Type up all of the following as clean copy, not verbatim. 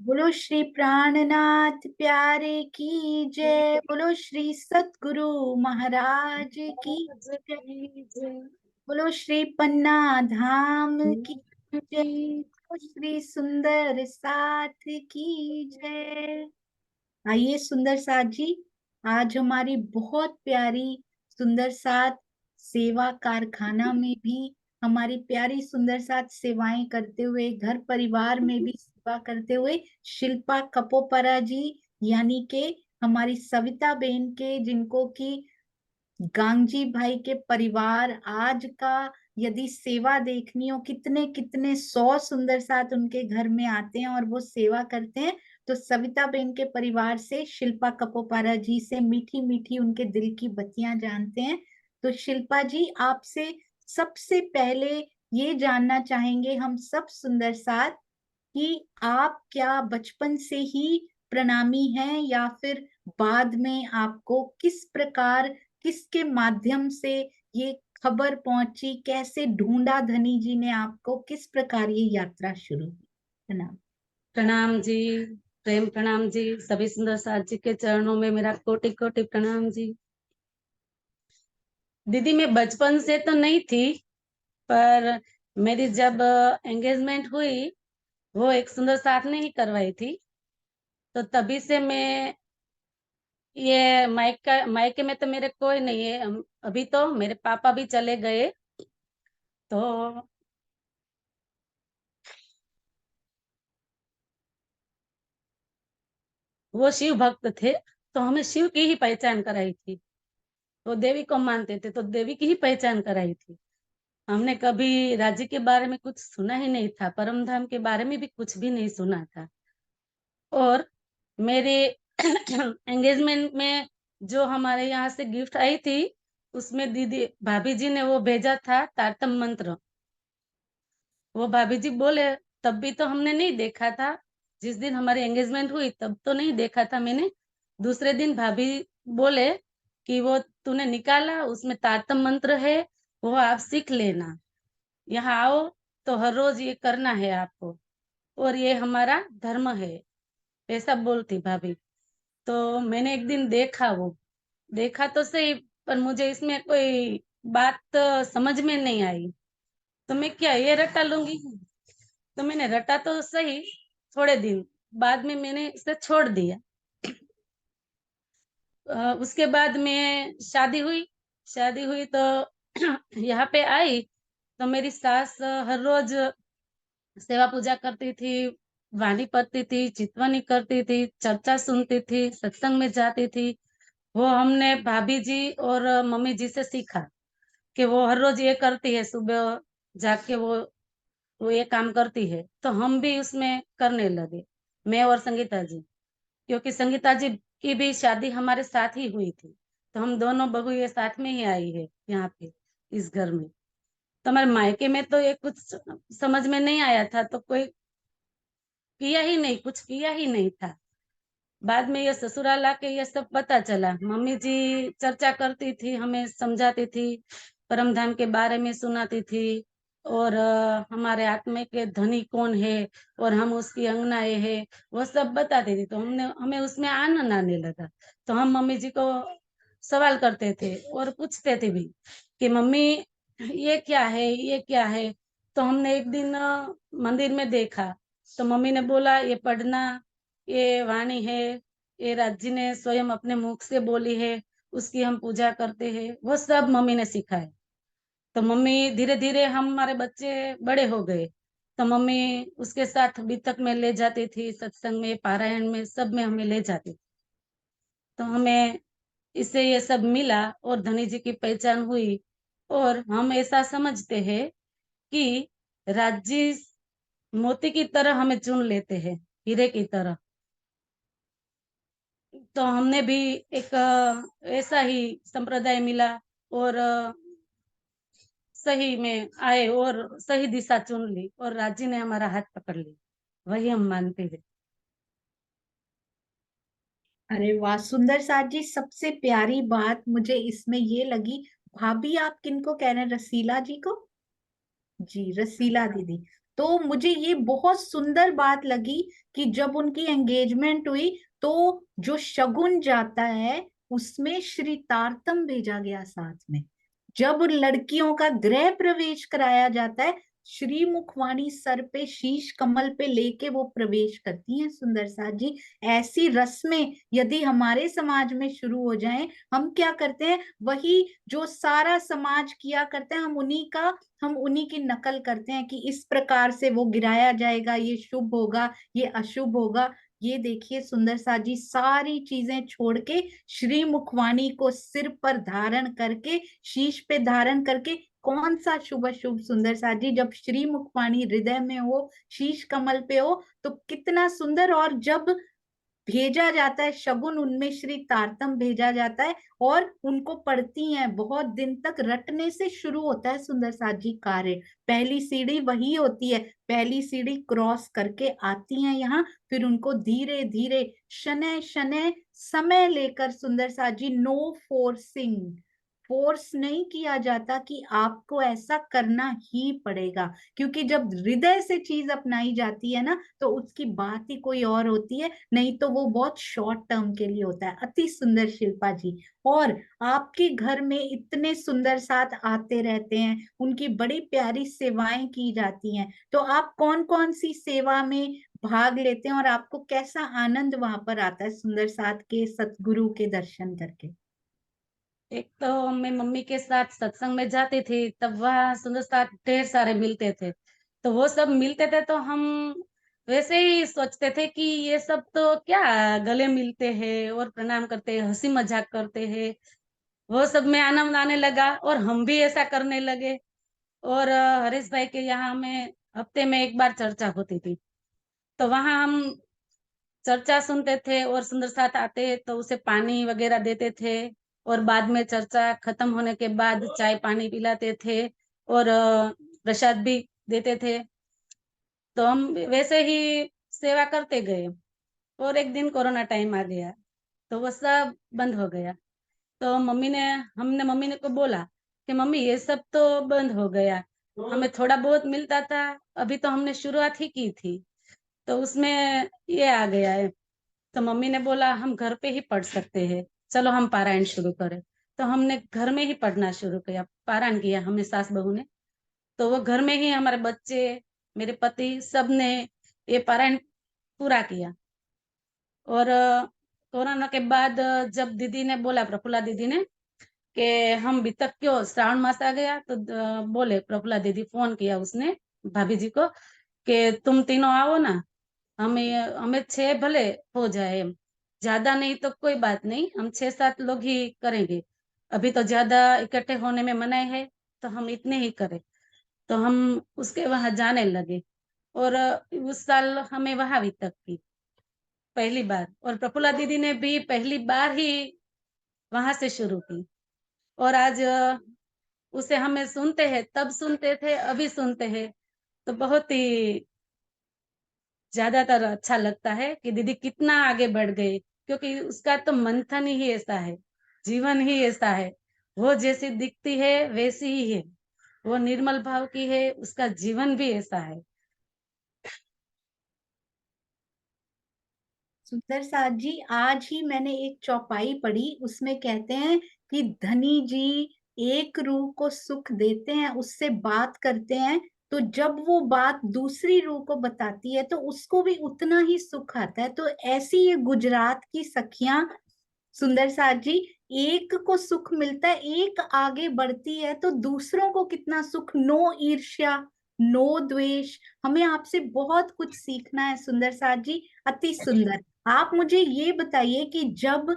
बोलो श्री प्राणनाथ प्यारे की जय। बोलो श्री सतगुरु महाराज की जय। बोलो श्री पन्ना धाम की जय। बोलो श्री सुंदर साथ की जय। आइए सुंदर साथ जी, आज हमारी बहुत प्यारी सुंदर साथ सेवा कारखाना में भी हमारी प्यारी सुंदर साथ सेवाएं करते हुए, घर परिवार में भी सेवा करते हुए शिल्पा कपोपरा जी, यानी के हमारी सविता बहन के, जिनको कि गांगजी भाई के परिवार आज का यदि सेवा देखनी हो, कितने कितने 100 सुंदर साथ उनके घर में आते हैं और वो सेवा करते हैं। तो सविता बेन के परिवार से शिल्पा कपोपारा जी से मीठी मीठी उनके दिल की बत्तियां जानते हैं। तो शिल्पा जी, आपसे सबसे पहले ये जानना चाहेंगे हम सब सुंदर साथ कि आप क्या बचपन से ही प्रणामी हैं, या फिर बाद में आपको किस प्रकार, किसके माध्यम से ये खबर पहुंची, कैसे ढूंढा धनी जी ने आपको, किस प्रकार ये यात्रा शुरू हुई? है ना। प्रणाम जी। प्रेम प्रणाम जी। सभी सुंदर साथ जी के चरणों में मेरा कोटि कोटि प्रणाम जी। दीदी, मैं बचपन से तो नहीं थी, पर मेरी जब एंगेजमेंट हुई, वो एक सुंदर साथ ने ही करवाई थी। तो तभी से मैं ये मायके में तो मेरे कोई नहीं है। अभी तो मेरे पापा भी चले गए। तो वो शिव भक्त थे, तो हमें शिव की ही पहचान कराई थी। वो देवी को मानते थे, तो देवी की ही पहचान कराई थी। हमने कभी राज्य के बारे में कुछ सुना ही नहीं था, परम धाम के बारे में भी कुछ भी नहीं सुना था। और मेरे एंगेजमेंट में जो हमारे यहाँ से गिफ्ट आई थी, उसमें दीदी भाभी जी ने वो भेजा था तारतम मंत्र। वो भाभी जी बोले, तब भी तो हमने नहीं देखा था। जिस दिन हमारी एंगेजमेंट हुई तब तो नहीं देखा था मैंने। दूसरे दिन भाभी बोले कि वो तूने निकाला, उसमें तारतम मंत्र है, वो आप सीख लेना। यहाँ आओ तो हर रोज ये करना है आपको, और ये हमारा धर्म है, ऐसा बोलती भाभी। तो मैंने एक दिन देखा, वो देखा तो सही, पर मुझे इसमें कोई बात समझ में नहीं आई। तो मैं क्या ये रटा लूंगी? तो मैंने रटा तो सही थोड़े दिन, बाद में मैंने इसे छोड़ दिया। उसके बाद में शादी हुई तो यहाँ पे आई। तो मेरी सास हर रोज सेवा पूजा करती थी, वाणी पढ़ती थी, चितवनी करती थी, चर्चा सुनती थी, सत्संग में जाती थी। वो हमने भाभी जी और मम्मी जी से सीखा कि वो हर रोज ये करती है, सुबह जाग के वो ये काम करती है। तो हम भी उसमें करने लगे, मैं और संगीता जी। क्योंकि संगीता जी की भी शादी हमारे साथ ही हुई थी, तो हम दोनों बहू ये साथ में ही आई है यहाँ पे, इस घर में। तो हमारे मायके में तो ये कुछ समझ में नहीं आया था, तो कोई कुछ किया ही नहीं था। बाद में ये ससुराल आके ये सब पता चला। मम्मी जी चर्चा करती थी, हमें समझाती थी, परम धाम के बारे में सुनाती थी, और हमारे आत्मा के धनी कौन है और हम उसकी अंगनाएं है, वो सब बताती थी। तो हमें उसमें आनंद आने लगा। तो हम मम्मी जी को सवाल करते थे और पूछते थे भी कि मम्मी, ये क्या है, ये क्या है? तो हमने एक दिन मंदिर में देखा, तो मम्मी ने बोला, ये पढ़ना, ये वाणी है, ये राज्य ने स्वयं अपने मुख से बोली है, उसकी हम पूजा करते हैं। वो सब मम्मी ने सिखाया। तो मम्मी धीरे धीरे, हमारे बच्चे बड़े हो गए, तो मम्मी उसके साथ बीतक में ले जाती थी, सत्संग में, पारायण में, सब में हमें ले जाती थी। तो हमें इससे ये सब मिला और धनी जी की पहचान हुई। और हम ऐसा समझते हैं कि राज्य मोती की तरह हमें चुन लेते हैं, हीरे की तरह। तो हमने भी एक ऐसा ही संप्रदाय मिला, और सही में आए और सही दिशा चुन ली, और राज्य ने हमारा हाथ पकड़ लिया। वही हम मानते हैं। अरे वाह सुंदर साथ जी, सबसे प्यारी बात मुझे इसमें ये लगी, भाभी आप किनको कह रहे हैं, रसीला जी को? जी रसीला दीदी। तो मुझे ये बहुत सुंदर बात लगी कि जब उनकी एंगेजमेंट हुई तो जो शगुन जाता है उसमें श्री तारतम भेजा गया साथ में। जब लड़कियों का गृह प्रवेश कराया जाता है, श्री मुखवाणी सर पे शीश कमल पे लेके वो प्रवेश करती हैं सुंदर साथ जी। ऐसी रस्में यदि हमारे समाज में शुरू हो जाएं, हम क्या करते हैं वही जो सारा समाज किया करते हैं, हम उन्हीं की नकल करते हैं कि इस प्रकार से वो गिराया जाएगा, ये शुभ होगा, ये अशुभ होगा। ये देखिए सुंदर सा जी सारी चीजें छोड़ के श्री मुखवाणी को सिर पर धारण करके, शीश पे धारण करके, कौन सा शुभ अशुभ सुंदर सा जी, जब श्री मुखवाणी हृदय में हो, शीश कमल पे हो तो कितना सुंदर। और जब भेजा जाता है शगुन, उनमें श्री तारतम भेजा जाता है और उनको पढ़ती हैं, बहुत दिन तक रटने से शुरू होता है सुंदर साथ जी कार्य। पहली सीढ़ी वही होती है, पहली सीढ़ी क्रॉस करके आती हैं यहाँ, फिर उनको धीरे धीरे शनै शनै समय लेकर सुंदर साथ जी, नो फोर्सिंग, फोर्स नहीं किया जाता कि आपको ऐसा करना ही पड़ेगा, क्योंकि जब हृदय से चीज अपनाई जाती है ना तो उसकी बात ही कोई और होती है, नहीं तो वो बहुत शॉर्ट टर्म के लिए होता है। अति सुंदर शिल्पा जी। और आपके घर में इतने सुंदर साथ आते रहते हैं, उनकी बड़ी प्यारी सेवाएं की जाती हैं, तो आप कौन कौन सी सेवा में भाग लेते हैं और आपको कैसा आनंद वहां पर आता है सुंदर साथ के सतगुरु के दर्शन करके? एक तो मैं मम्मी के साथ सत्संग में जाती थी, तब वहाँ सुंदर साथ ढेर सारे मिलते थे। तो वो सब मिलते थे तो हम वैसे ही सोचते थे कि ये सब तो क्या, गले मिलते हैं और प्रणाम करते हैं, हंसी मजाक करते हैं। वो सब में आनंद आने लगा और हम भी ऐसा करने लगे। और हरीश भाई के यहाँ में हफ्ते में एक बार चर्चा होती थी, तो वहाँ हम चर्चा सुनते थे और सुंदर साथ आते तो उसे पानी वगैरह देते थे। और बाद में चर्चा खत्म होने के बाद चाय पानी पिलाते थे और प्रसाद भी देते थे। तो हम वैसे ही सेवा करते गए। और एक दिन कोरोना टाइम आ गया तो वो सब बंद हो गया। तो हमने मम्मी ने को बोला कि मम्मी ये सब तो बंद हो गया, हमें थोड़ा बहुत मिलता था, अभी तो हमने शुरुआत ही की थी, तो उसमें ये आ गया है। तो मम्मी ने बोला हम घर पे ही पढ़ सकते हैं, चलो हम पारायण शुरू करें। तो हमने घर में ही पढ़ना शुरू किया, पारायण किया हमें सास बहू ने। तो वो घर में ही हमारे बच्चे, मेरे पति, सब ने ये पारायण पूरा किया। और कोरोना के बाद जब दीदी ने बोला, प्रफुल्ला दीदी ने, कि हम भी तक क्यों, श्रावण मास आ गया तो बोले, प्रफुल्ला दीदी फोन किया उसने भाभी जी को कि तुम तीनों आओ ना, हमें हमें 6 भले हो जाए, ज्यादा नहीं तो कोई बात नहीं, हम 6-7 लोग ही करेंगे, अभी तो ज्यादा इकट्ठे होने में मनाही है, तो हम इतने ही करें। तो हम उसके वहां जाने लगे। और उस साल हमें वहां भी तक की पहली बार, और प्रफुल्ला दीदी ने भी पहली बार ही वहां से शुरू की। और आज उसे हमें सुनते हैं, तब सुनते थे अभी सुनते हैं, तो बहुत ही ज्यादातर अच्छा लगता है कि दीदी कितना आगे बढ़ गए, क्योंकि उसका तो मंथन ही ऐसा है, जीवन ही ऐसा है। वो जैसी दिखती है वैसी ही है, वो निर्मल भाव की है, उसका जीवन भी ऐसा है। सुंदर साथ जी, आज ही मैंने एक चौपाई पढ़ी, उसमें कहते हैं कि धनी जी एक रूह को सुख देते हैं, उससे बात करते हैं, तो जब वो बात दूसरी रूह को बताती है तो उसको भी उतना ही सुख आता है। तो ऐसी ये गुजरात की सखियां सुंदर साथ जी, एक को सुख मिलता है, एक आगे बढ़ती है तो दूसरों को कितना सुख। नो ईर्ष्या, नो द्वेष। हमें आपसे बहुत कुछ सीखना है सुंदर साथ जी। अति सुंदर। आप मुझे ये बताइए कि जब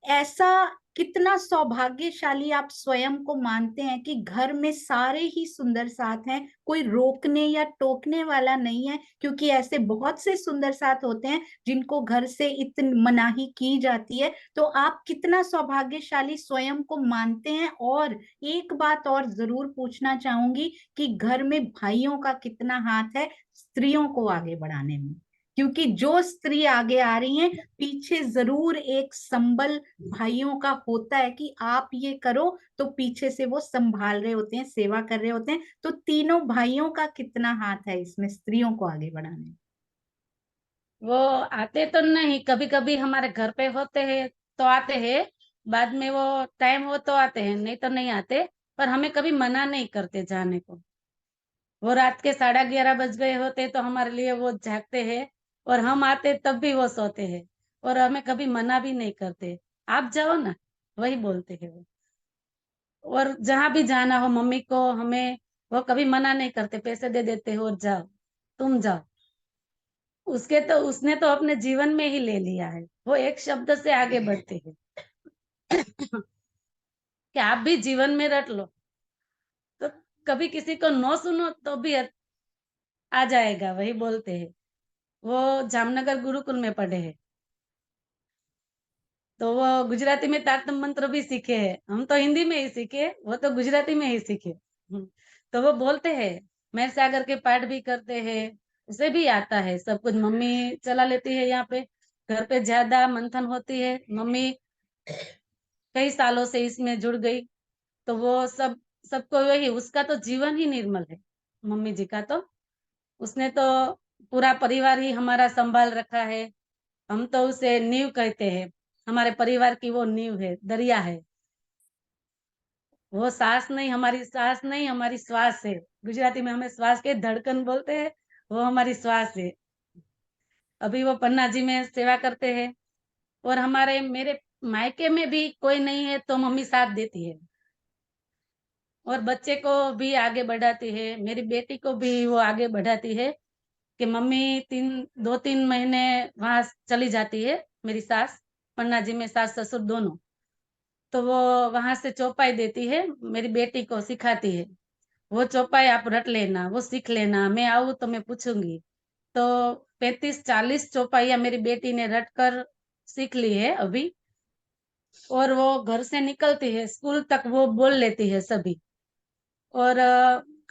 ऐसा, कितना सौभाग्यशाली आप स्वयं को मानते हैं कि घर में सारे ही सुंदर साथ हैं, कोई रोकने या टोकने वाला नहीं है, क्योंकि ऐसे बहुत से सुंदर साथ होते हैं जिनको घर से इतनी मनाही की जाती है। तो आप कितना सौभाग्यशाली स्वयं को मानते हैं? और एक बात और जरूर पूछना चाहूंगी कि घर में भाइयों का कितना हाथ है स्त्रियों को आगे बढ़ाने में? क्योंकि जो स्त्री आगे आ रही हैं पीछे जरूर एक संबल भाइयों का होता है कि आप ये करो, तो पीछे से वो संभाल रहे होते हैं, सेवा कर रहे होते हैं। तो तीनों भाइयों का कितना हाथ है इसमें स्त्रियों को आगे बढ़ाने में। वो आते तो नहीं, कभी कभी हमारे घर पे होते हैं तो आते हैं, बाद में वो टाइम हो तो आते हैं, नहीं तो नहीं आते। पर हमें कभी मना नहीं करते जाने को। वो रात के 11:30 बज गए होते तो हमारे लिए वो जागते हैं, और हम आते तब भी वो सोते हैं, और हमें कभी मना भी नहीं करते। आप जाओ ना, वही बोलते हैं वो। और जहां भी जाना हो मम्मी को हमें, वो कभी मना नहीं करते, पैसे दे देते हो और जाओ, तुम जाओ। उसने तो अपने जीवन में ही ले लिया है, वो एक शब्द से आगे बढ़ते हैं। कि आप भी जीवन में रट लो, तो कभी किसी को नो सुनो तो भी आ जाएगा, वही बोलते हैं। वो जामनगर गुरुकुल में पढ़े हैं, तो वो गुजराती में तारतम मंत्र भी सीखे हैं। हम तो हिंदी में ही सीखे, वो तो गुजराती में ही सीखे। तो वो बोलते हैं, मैं सागर के पाठ भी करते हैं, उसे भी आता है सब कुछ। मम्मी चला लेती है यहाँ पे, घर पे ज्यादा मंथन होती है, मम्मी कई सालों से इसमें जुड़ गई। तो वो सबको वही, उसका तो जीवन ही निर्मल है, मम्मी जी का तो। उसने तो पूरा परिवार ही हमारा संभाल रखा है। हम तो उसे नींव कहते हैं, हमारे परिवार की वो नींव है, दरिया है। वो सास नहीं हमारी श्वास है। गुजराती में हमें श्वास के धड़कन बोलते हैं, वो हमारी श्वास है। अभी वो पन्ना जी में सेवा करते हैं। और हमारे मेरे मायके में भी कोई नहीं है तो मम्मी साथ देती है, और बच्चे को भी आगे बढ़ाती है, मेरी बेटी को भी वो आगे बढ़ाती है। कि मम्मी 2-3 महीने वहां चली जाती है, मेरी सास पन्ना जी में, सास ससुर दोनों। तो वो वहां से चौपाई देती है, मेरी बेटी को सिखाती है। वो चौपाई आप रट लेना, वो सीख लेना, मैं आऊँ तो मैं पूछूंगी। तो 35-40 चौपाइयाँ मेरी बेटी ने रट कर सीख ली है अभी। और वो घर से निकलती है स्कूल तक वो बोल लेती है सभी। और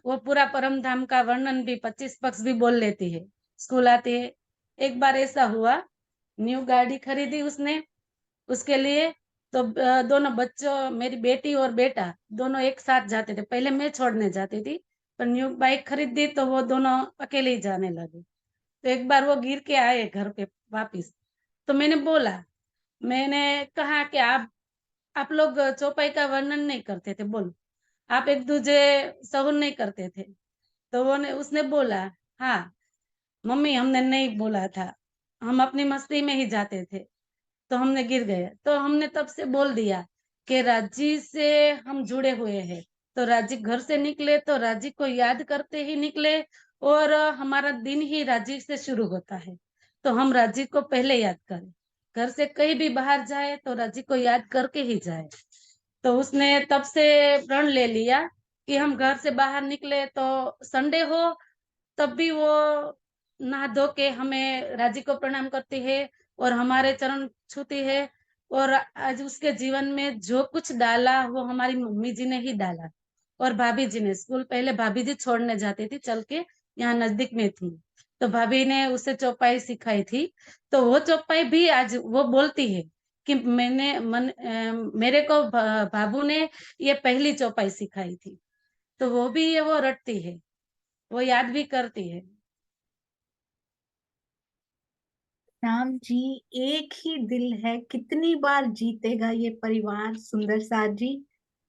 वो पूरा परम धाम का वर्णन भी 25 पक्ष भी बोल लेती है, स्कूल आती है। एक बार ऐसा हुआ, न्यू गाड़ी खरीदी उसने उसके लिए। तो दोनों बच्चों, मेरी बेटी और बेटा दोनों एक साथ जाते थे, पहले मैं छोड़ने जाती थी। पर न्यू बाइक खरीद दी तो वो दोनों अकेले ही जाने लगे। तो एक बार वो गिर के आए घर पे वापिस। तो मैंने कहा कि आप लोग चौपाई का वर्णन नहीं करते थे, बोलो, आप एक दूजे सहन नहीं करते थे। तो उसने बोला, हाँ मम्मी हमने नहीं बोला था, हम अपनी मस्ती में ही जाते थे, तो हमने गिर गए। तो हमने तब से बोल दिया कि राजी से हम जुड़े हुए हैं, तो राजी घर से निकले तो राजी को याद करते ही निकले। और हमारा दिन ही राजी से शुरू होता है, तो हम राजी को पहले याद करें। घर से कहीं भी बाहर जाए तो राजी को याद करके ही जाए। तो उसने तब से प्रण ले लिया कि हम घर से बाहर निकले तो संडे हो तब भी वो नहा धो के हमें राजी को प्रणाम करती है, और हमारे चरण छूती है। और आज उसके जीवन में जो कुछ डाला वो हमारी मम्मी जी ने ही डाला। और भाभी जी ने, स्कूल पहले भाभी जी छोड़ने जाती थी चल के, यहाँ नजदीक में थी, तो भाभी ने उसे चौपाई सिखाई थी। तो वो चौपाई भी आज वो बोलती है कि मेरे को बाबू ने ये पहली चौपाई सिखाई थी। तो वो भी ये वो रटती है, वो याद भी करती है। राम जी, एक ही दिल है, कितनी बार जीतेगा ये परिवार। सुंदर साथ जी,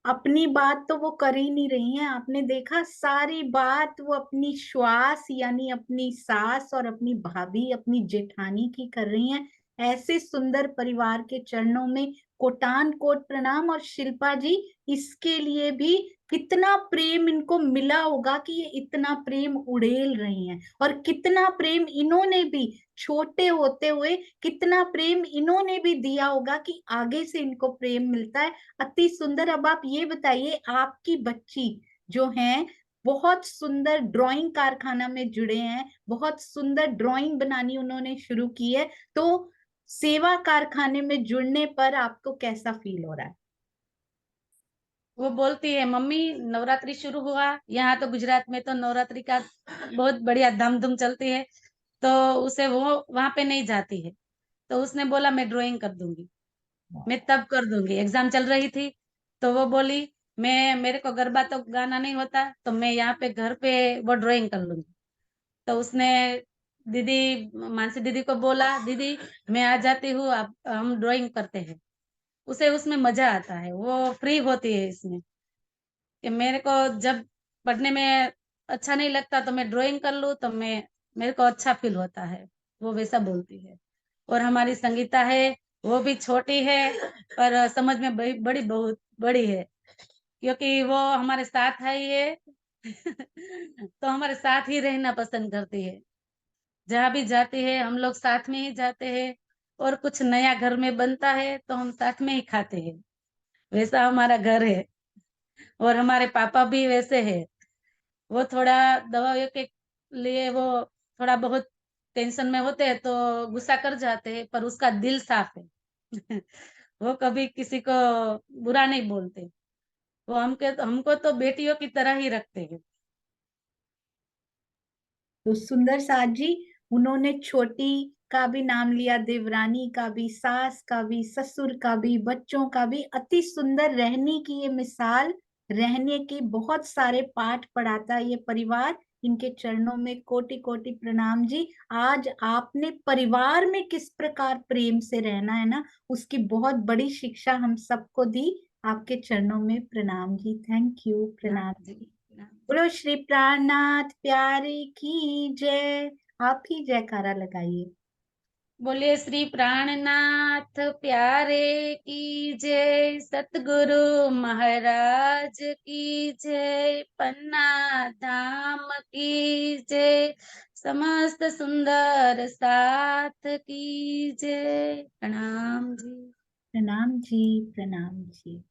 अपनी बात तो वो कर ही नहीं रही हैं। आपने देखा, सारी बात वो अपनी श्वास यानी अपनी सास और अपनी भाभी, अपनी जेठानी की कर रही हैं। ऐसे सुंदर परिवार के चरणों में कोटान कोट प्रणाम। और शिल्पा जी, इसके लिए भी कितना प्रेम इनको मिला होगा कि ये इतना प्रेम उड़ेल रही हैं। और कितना प्रेम इन्होंने भी छोटे होते हुए, कितना प्रेम इन्होंने भी दिया होगा कि आगे से इनको प्रेम मिलता है। अति सुंदर। अब आप ये बताइए, आपकी बच्ची जो है बहुत सुंदर ड्राइंग कारखाना में जुड़े हैं, बहुत सुंदर ड्राइंग बनानी उन्होंने शुरू की है। तो सेवा कारखाने में जुड़ने पर आपको कैसा फील हो रहा है? वो बोलती है, मम्मी नवरात्रि शुरू हुआ, यहाँ तो गुजरात में तो नवरात्रि का बहुत बढ़िया धूम धूम चलती है। तो उसे वो वहां पे नहीं जाती है। तो उसने बोला मैं ड्राइंग कर दूंगी, मैं तब कर दूंगी। एग्जाम चल रही थी तो वो बोली मैं, मेरे को गरबा तो गाना नहीं होता, तो मैं यहाँ पे घर पे वो ड्राइंग कर लूंगी। तो उसने दीदी, मानसी दीदी को बोला दीदी मैं आ जाती हूँ, आप हम ड्राइंग करते हैं। उसे उसमें मजा आता है, वो फ्री होती है इसमें। कि मेरे को जब पढ़ने में अच्छा नहीं लगता तो मैं ड्राइंग कर लूँ तो मैं, मेरे को अच्छा फील होता है। वो वैसा बोलती है। और हमारी संगीता है, वो भी छोटी है पर समझ में बड़ी बहुत बड़ी है, क्योंकि वो हमारे साथ है ही है। तो हमारे साथ ही रहना पसंद करती है। जहाँ भी जाती है हम लोग साथ में ही जाते हैं। और कुछ नया घर में बनता है तो हम साथ में ही खाते हैं। वैसा हमारा घर है। और हमारे पापा भी वैसे हैं। वो थोड़ा दवाइयों के लिए वो थोड़ा बहुत टेंशन में होते हैं तो गुस्सा कर जाते हैं, पर उसका दिल साफ है। वो कभी किसी को बुरा नहीं बोलते। वो हमको तो बेटियों की तरह ही रखते हैं। तो सुंदर साथ जी, उन्होंने छोटी का भी नाम लिया, देवरानी का भी, सास का भी, ससुर का भी, बच्चों का भी। अति सुंदर रहने की ये मिसाल, रहने के बहुत सारे पाठ पढ़ाता है ये परिवार। इनके चरणों में कोटि कोटि प्रणाम जी। आज आपने परिवार में किस प्रकार प्रेम से रहना है ना, उसकी बहुत बड़ी शिक्षा हम सबको दी। आपके चरणों में प्रणाम जी, थैंक यू, ना प्रणाम। जी, ना जी। बोलो श्री प्राणनाथ प्यारे की जय। आप ही जयकारा लगाइए। बोलिए श्री प्राणनाथ प्यारे की जय, सतगुरु महाराज की जय, पन्ना धाम की जय, समस्त सुंदर साथ की जय। प्रणाम जी। प्रणाम जी, प्रणाम जी।